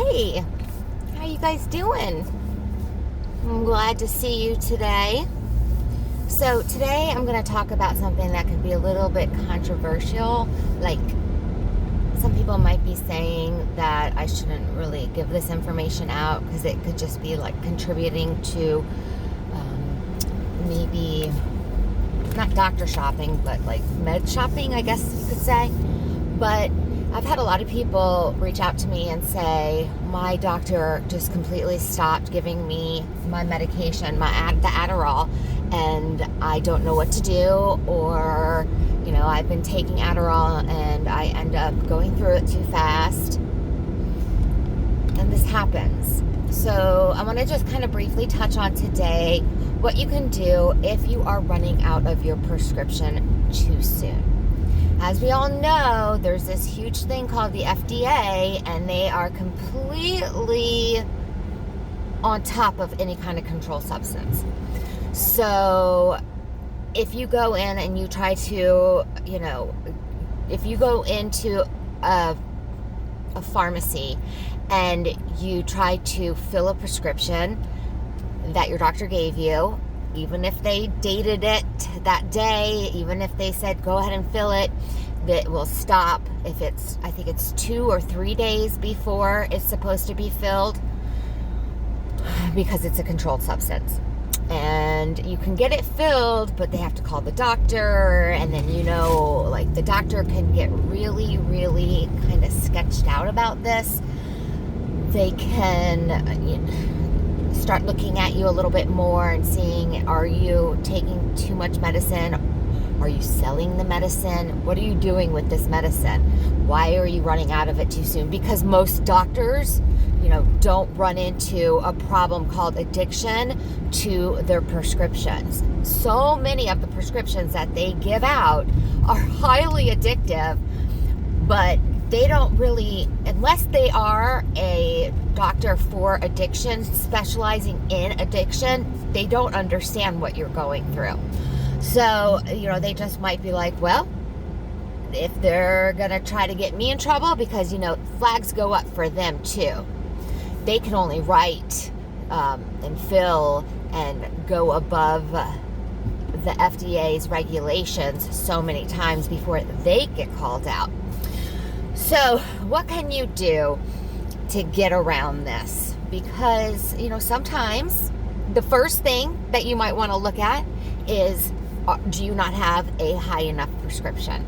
Hey, how you guys doing? I'm glad to see you today. So today I'm going to talk about something that could be a little bit controversial. Like, some people might be saying that I shouldn't really give this information out because it could just be like contributing to maybe not doctor shopping, but like med shopping, I guess you could say. But I've had a lot of people reach out to me and say, my doctor just completely stopped giving me my medication, the Adderall, and I don't know what to do, or, I've been taking Adderall and I end up going through it too fast. And this happens. So I want to just kind of briefly touch on today what you can do if you are running out of your prescription too soon. As we all know, there's this huge thing called the FDA, and they are completely on top of any kind of controlled substance. So if you go in and you try to, if you go into a pharmacy and you try to fill a prescription that your doctor gave you, even if they dated it that day, even if they said go ahead and fill it, that will stop if I think it's 2 or 3 days before it's supposed to be filled, because it's a controlled substance. And you can get it filled, but they have to call the doctor, and then like the doctor can get really, really kind of sketched out about this. They can start looking at you a little bit more and seeing, are you taking too much medicine? Are you selling the medicine? What are you doing with this medicine? Why are you running out of it too soon? Because most doctors, don't run into a problem called addiction to their prescriptions. So many of the prescriptions that they give out are highly addictive, but they don't really, unless they are a doctor for addiction, specializing in addiction, they don't understand what you're going through. So, they just might be like, well, if they're going to try to get me in trouble, because, flags go up for them too. They can only write and fill and go above the FDA's regulations so many times before they get called out. So what can you do to get around this? Because, sometimes the first thing that you might want to look at is, do you not have a high enough prescription?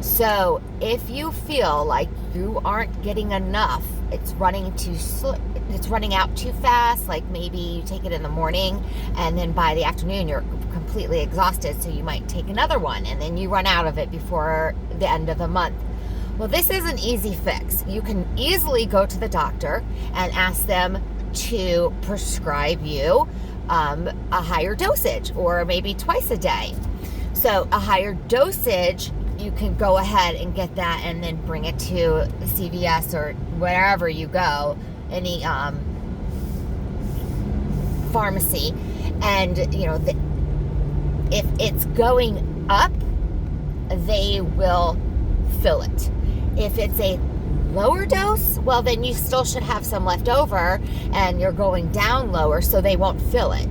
So if you feel like you aren't getting enough, it's running out too fast, like maybe you take it in the morning and then by the afternoon you're completely exhausted, so you might take another one and then you run out of it before the end of the month. Well, this is an easy fix. You can easily go to the doctor and ask them to prescribe you a higher dosage, or maybe twice a day. So a higher dosage, you can go ahead and get that and then bring it to CVS or wherever you go, any pharmacy. And, if it's going up, they will fill it. If it's a lower dose, well, then you still should have some left over, and you're going down lower, so they won't fill it.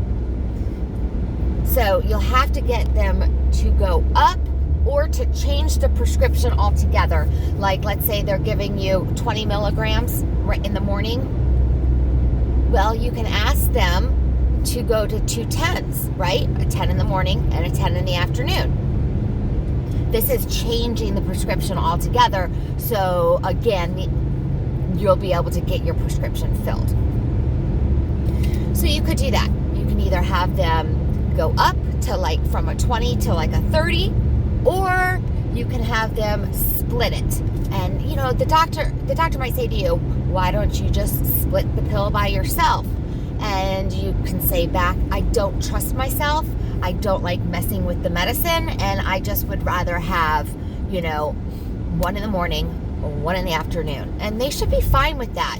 So you'll have to get them to go up or to change the prescription altogether. Like, let's say they're giving you 20 milligrams right in the morning. Well, you can ask them to go to 2 10s, right? A 10 in the morning and a 10 in the afternoon. This is changing the prescription altogether. So again, you'll be able to get your prescription filled. So you could do that. You can either have them go up to from a 20 to a 30, or you can have them split it. And the doctor might say to you, why don't you just split the pill by yourself? And you can say back, I don't trust myself. I don't like messing with the medicine, and I just would rather have, 1 in the morning or 1 in the afternoon. And they should be fine with that.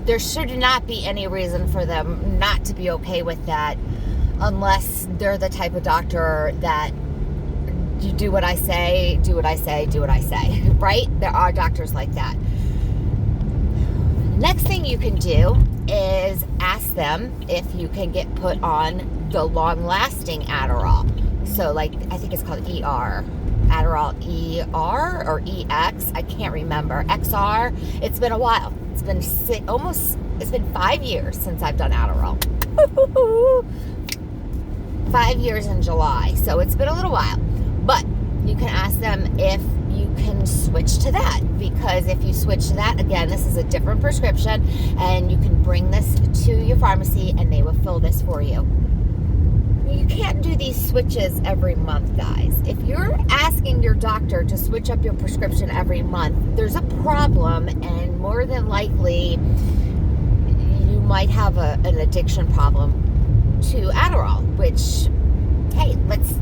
There should not be any reason for them not to be okay with that, unless they're the type of doctor that you do what I say, do what I say, do what I say, right? There are doctors like that. Next thing you can do is ask them if you can get put on the long-lasting Adderall. So like, I think it's called ER. Adderall ER or EX, I can't remember. XR, it's been a while. It's been it's been 5 years since I've done Adderall. 5 years in July, so it's been a little while. But you can ask them if you can switch to that, because if you switch to that, again, this is a different prescription, and you can bring this to your pharmacy and they will fill this for you. You can't do these switches every month, guys. If you're asking your doctor to switch up your prescription every month, there's a problem, and more than likely you might have an addiction problem to Adderall, which, hey, let's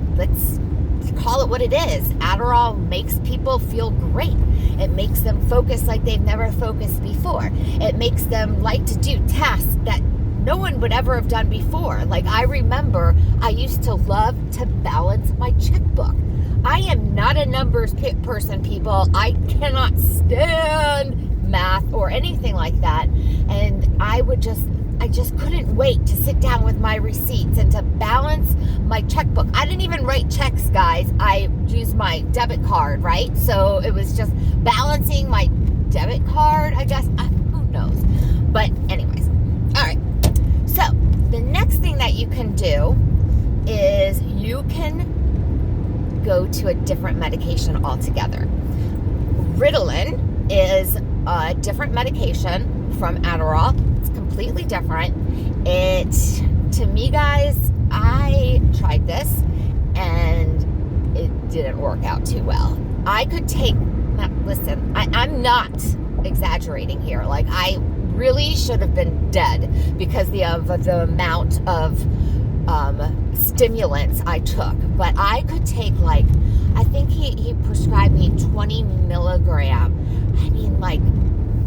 call it what it is. Adderall makes people feel great. It makes them focus like they've never focused before. It makes them like to do tasks that no one would ever have done before. Like, I remember I used to love to balance my checkbook. I am not a numbers person, people. I cannot stand math or anything like that. And I just couldn't wait to sit down with my receipts and to balance my checkbook. I didn't even write checks, guys. I used my debit card, right? So it was just balancing my debit card, I guess. Who knows? But anyways, all right. So the next thing that you can do is you can go to a different medication altogether. Ritalin is a different medication from Adderall. It's completely different. To me, guys, I tried this and it didn't work out too well. I could take, listen, I'm not exaggerating here. Like, I really should have been dead because of the amount of stimulants I took. But I could take, like, I think he prescribed me 20 milligram. I mean, like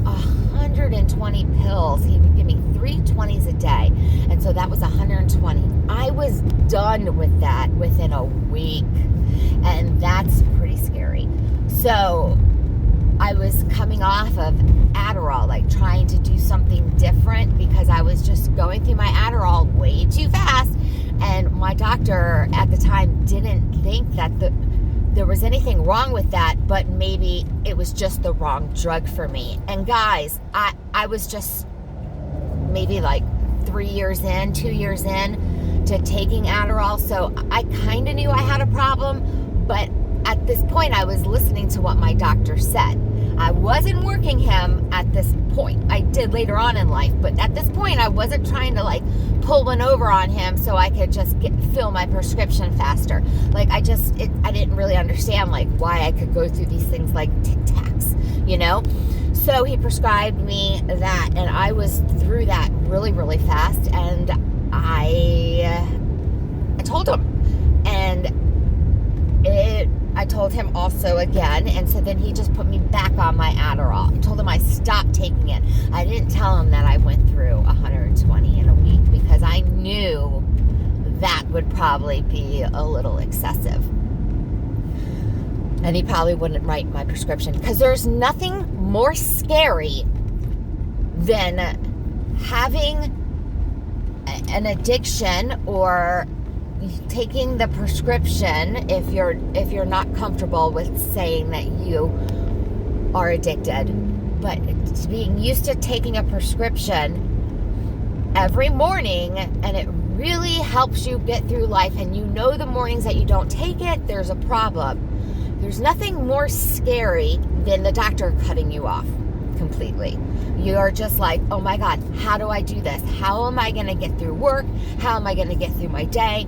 120 pills. He would give me 3 20s a day. And so that was 120. I was done with that within a week. And that's pretty scary. So I was coming off of Adderall, like trying to do something different because I was just going through my Adderall way too fast. And my doctor at the time didn't think that there was anything wrong with that, but maybe it was just the wrong drug for me. And guys, I was just maybe like 2 years in to taking Adderall. So I kind of knew I had a problem, but at this point I was listening to what my doctor said. I wasn't working him at this point. I did later on in life, but at this point I wasn't trying to like pull one over on him so I could just fill my prescription faster. Like, I didn't really understand like why I could go through these things like Tic Tacs, you know? So he prescribed me that, and I was through that really, really fast. And I told him, and I told him also again, and so then he just put me back on my Adderall. I told him I stopped taking it. I didn't tell him that I went through 120 in a week because I knew that would probably be a little excessive. And he probably wouldn't write my prescription, because there's nothing more scary than having an addiction or taking the prescription if you're not comfortable with saying that you are addicted, but being used to taking a prescription every morning, and it really helps you get through life, and you know the mornings that you don't take it, there's a problem. There's nothing more scary than the doctor cutting you off completely. You're just like, oh my God, how do I do this? How am I going to get through work? How am I going to get through my day?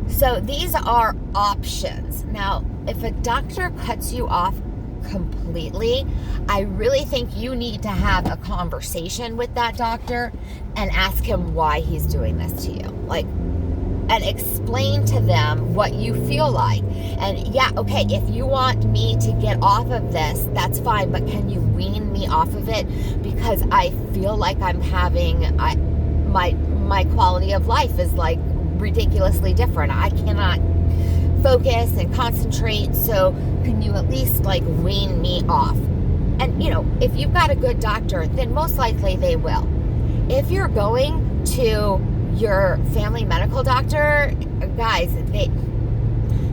So these are options. Now, if a doctor cuts you off completely, I really think you need to have a conversation with that doctor and ask him why he's doing this to you. Like, and explain to them what you feel like. And yeah, okay, if you want me to get off of this, that's fine, but can you wean me off of it? Because I feel like I'm having, my quality of life is like ridiculously different. I cannot focus and concentrate, so can you at least like wean me off? And, if you've got a good doctor, then most likely they will. If you're going to your family medical doctor, guys,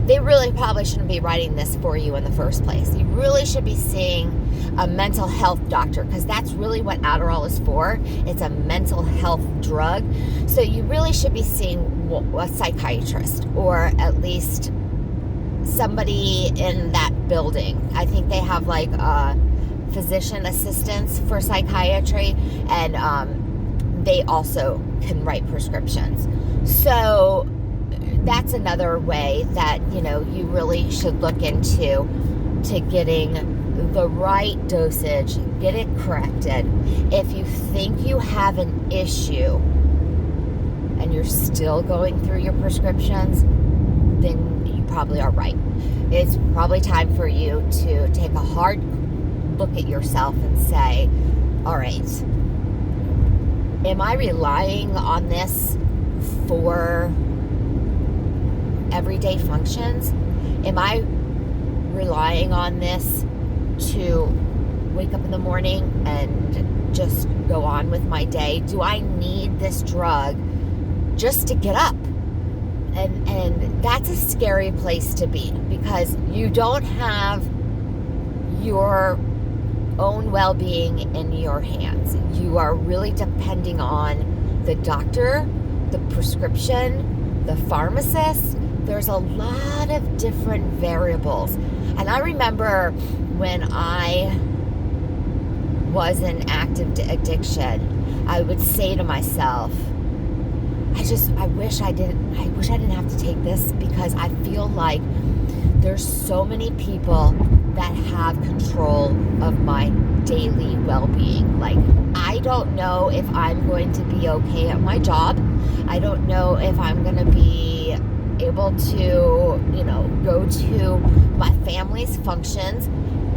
they really probably shouldn't be writing this for you in the first place. You really should be seeing a mental health doctor, because that's really what Adderall is for. It's a mental health drug. So you really should be seeing a psychiatrist, or at least somebody in that building. I think they have like physician assistants for psychiatry, and they also can write prescriptions. So that's another way that, you really should look into to getting the right dosage, get it corrected. If you think you have an issue and you're still going through your prescriptions, then you probably are right. It's probably time for you to take a hard look at yourself and say, all right, am I relying on this for everyday functions? Am I relying on this to wake up in the morning and just go on with my day? Do I need this drug just to get up? And that's a scary place to be, because you don't have your own well-being in your hands. You are really depending on the doctor, the prescription, the pharmacist. There's a lot of different variables. And I remember when I was in active addiction, I would say to myself, I wish I didn't have to take this, because I feel like there's so many people that have control of my daily well-being. Like, I don't know if I'm going to be okay at my job. I don't know if I'm going to be able to, go to my family's functions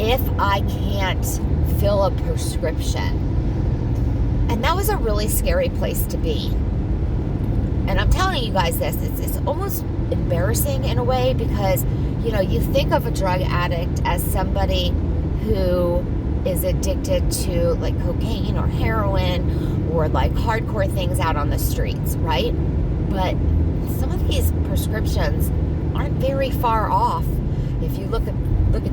if I can't fill a prescription. And that was a really scary place to be. And I'm telling you guys this, it's almost embarrassing in a way, because, you think of a drug addict as somebody who is addicted to like cocaine or heroin or like hardcore things out on the streets, right? But some of these prescriptions aren't very far off. If you look at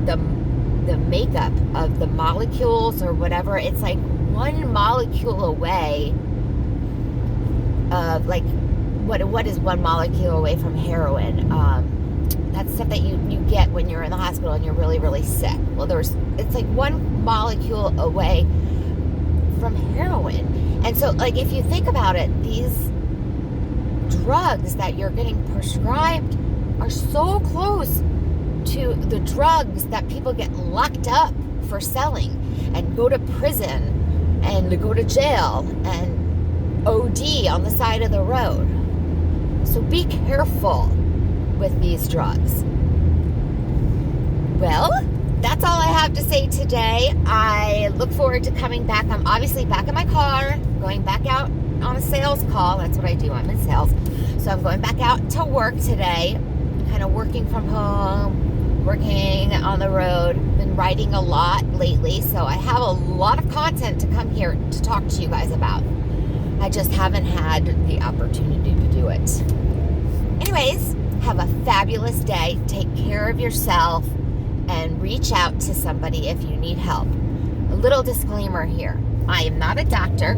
the makeup of the molecules or whatever, it's like one molecule away of like, what is one molecule away from heroin? That's stuff that you get when you're in the hospital and you're really, really sick. Well, it's like one molecule away from heroin. And so, like, if you think about it, these drugs that you're getting prescribed are so close to the drugs that people get locked up for selling and go to prison and go to jail and OD on the side of the road. So be careful with these drugs. Well, that's all I have to say today. I look forward to coming back. I'm obviously back in my car, going back out on a sales call. That's what I do. I'm in sales. So I'm going back out to work today, kind of working from home, working on the road. Been writing a lot lately, so I have a lot of content to come here to talk to you guys about. I just haven't had the opportunity to do it. Anyways, have a fabulous day. Take care of yourself and reach out to somebody if you need help. A little disclaimer here. I am not a doctor.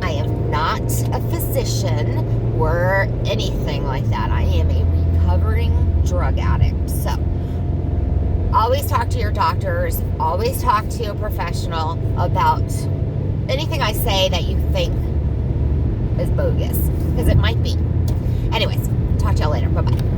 I am not a physician or anything like that. I am a recovering drug addict. So, always talk to your doctors. Always talk to a professional about anything I say that you think is bogus, because it might be. Anyways, talk to y'all later. Bye-bye.